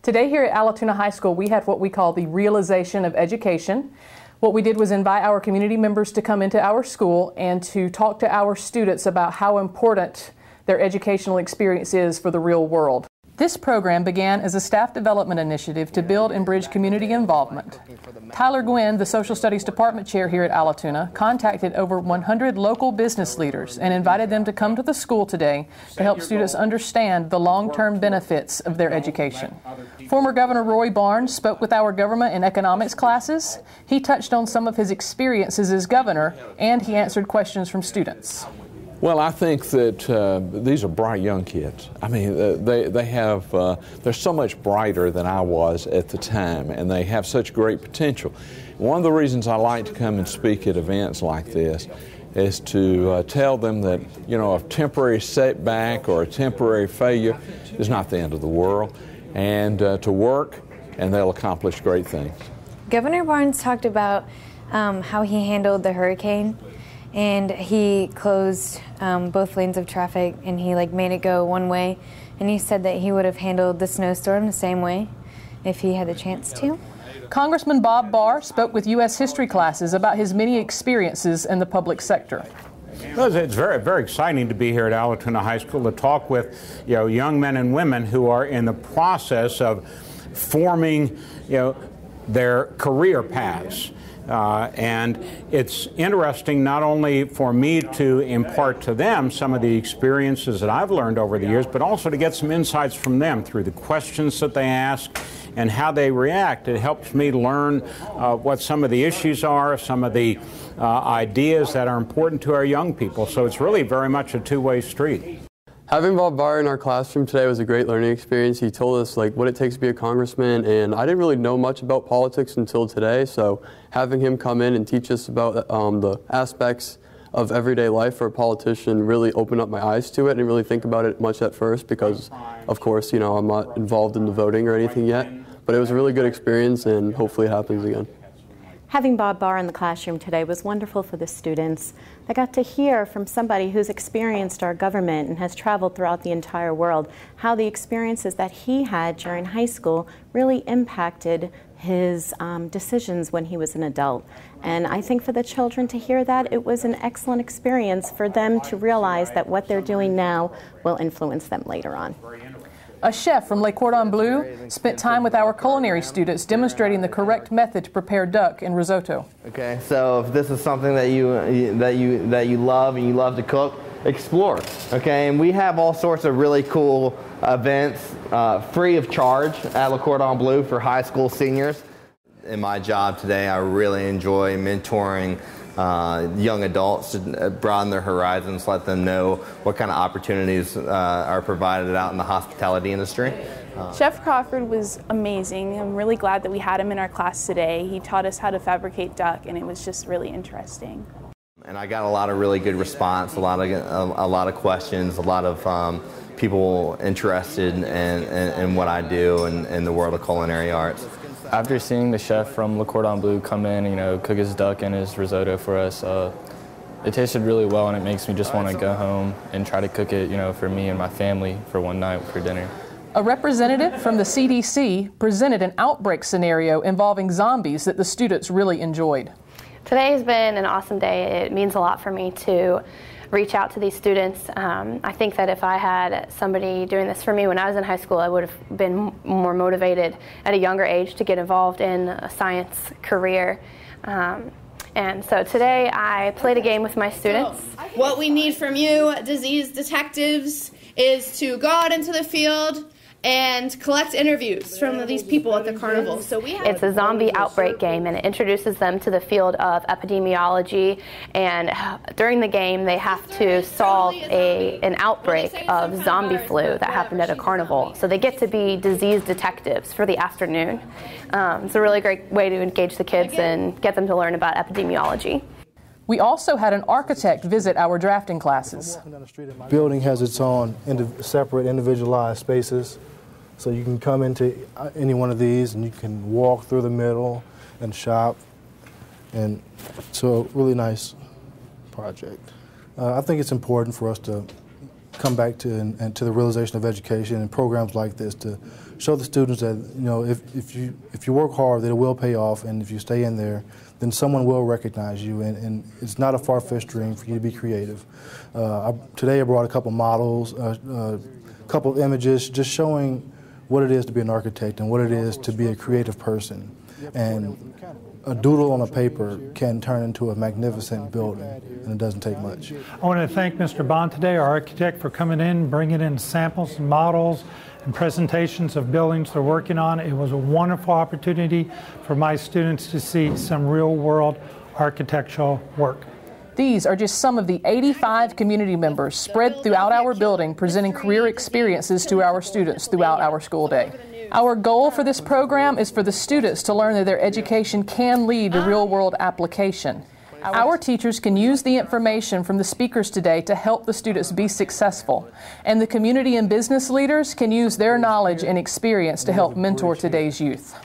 Today here at Allatoona High School, we had what we call the realization of education. What we did was invite our community members to come into our school and to talk to our students about how important their educational experience is for the real world. This program began as a staff development initiative to build and bridge community involvement. Tyler Gwynn, the Social Studies Department Chair here at Allatoona, contacted over 100 local business leaders and invited them to come to the school today to help students understand the long-term benefits of their education. Former Governor Roy Barnes spoke with our government and economics classes. He touched on some of his experiences as governor, and he answered questions from students. Well, I think that these are bright young kids. I mean, they're so much brighter than I was at the time, and they have such great potential. One of the reasons I like to come and speak at events like this is to tell them that, you know, a temporary setback or a temporary failure is not the end of the world, and to work, and they'll accomplish great things. Governor Barnes talked about how he handled the hurricane. And he closed both lanes of traffic, and he made it go one way. And he said that he would have handled the snowstorm the same way if he had the chance to. Congressman Bob Barr spoke with U.S. history classes about his many experiences in the public sector. It's very, very exciting to be here at Allatoona High School to talk with, young men and women who are in the process of forming, their career paths. And it's interesting not only for me to impart to them some of the experiences that I've learned over the years, but also to get some insights from them through the questions that they ask and how they react. It helps me learn what some of the issues are, some of the ideas that are important to our young people. So it's really very much a two-way street. Having Bob Barr in our classroom today was a great learning experience. He told us what it takes to be a congressman, and I didn't really know much about politics until today, so having him come in and teach us about the aspects of everyday life for a politician really opened up my eyes to it. I didn't really think about it much at first because, of course, I'm not involved in the voting or anything yet, but it was a really good experience, and hopefully it happens again. Having Bob Barr in the classroom today was wonderful for the students. I got to hear from somebody who's experienced our government and has traveled throughout the entire world, how the experiences that he had during high school really impacted his decisions when he was an adult. And I think for the children to hear that, it was an excellent experience for them to realize that what they're doing now will influence them later on. A chef from Cordon Bleu spent time with our culinary students demonstrating the correct method to prepare duck and risotto. Okay, so if this is something that you love and you love to cook, explore. Okay, and we have all sorts of really cool events free of charge at Cordon Bleu for high school seniors. In my job today, I really enjoy mentoring young adults to broaden their horizons, let them know what kind of opportunities are provided out in the hospitality industry. Chef Crawford was amazing. I'm really glad that we had him in our class today. He taught us how to fabricate duck, and it was just really interesting. And I got a lot of really good response, a lot of questions, a lot of people interested in what I do and in the world of culinary arts. After seeing the chef from Cordon Bleu come in, cook his duck and his risotto for us, it tasted really well, and it makes me just want to go home and try to cook it, for me and my family for one night for dinner. A representative from the CDC presented an outbreak scenario involving zombies that the students really enjoyed. Today has been an awesome day. It means a lot for me to reach out to these students. I think that if I had somebody doing this for me when I was in high school, I would have been more motivated at a younger age to get involved in a science career. And so today I played a game with my students. What we need from you, disease detectives, is to go out into the field and collect interviews from these people at the carnival. So it's a zombie outbreak game, and it introduces them to the field of epidemiology, and during the game they have to solve an outbreak of zombie flu that happened at a carnival. So they get to be disease detectives for the afternoon. It's a really great way to engage the kids and get them to learn about epidemiology. We also had an architect visit our drafting classes. The building has its own separate individualized spaces. So you can come into any one of these and you can walk through the middle and shop. And so really nice project. I think it's important for us to come back to the realization of education and programs like this to show the students that, you know, if you work hard, that it will pay off, and if you stay in there, then someone will recognize you, and it's not a far-fetched dream for you to be creative. Today I brought a couple models, a couple of images, just showing what it is to be an architect and what it is to be a creative person. And a doodle on a paper can turn into a magnificent building, and it doesn't take much. I want to thank Mr. Bond today, our architect, for coming in, bringing in samples and models and presentations of buildings they're working on. It was a wonderful opportunity for my students to see some real-world architectural work. These are just some of the 85 community members spread throughout our building presenting career experiences to our students throughout our school day. Our goal for this program is for the students to learn that their education can lead to real-world application. Our teachers can use the information from the speakers today to help the students be successful, and the community and business leaders can use their knowledge and experience to help mentor today's youth.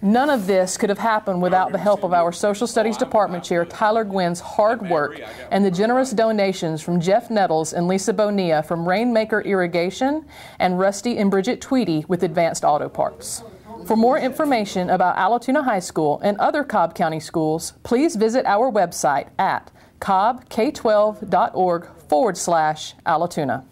None of this could have happened without the help of our Social Studies Department Chair Tyler Gwynn's hard work and the generous donations from Jeff Nettles and Lisa Bonilla from Rainmaker Irrigation and Rusty and Bridget Tweedy with Advanced Auto Parts. For more information about Allatoona High School and other Cobb County schools, please visit our website at cobbk12.org/Allatoona.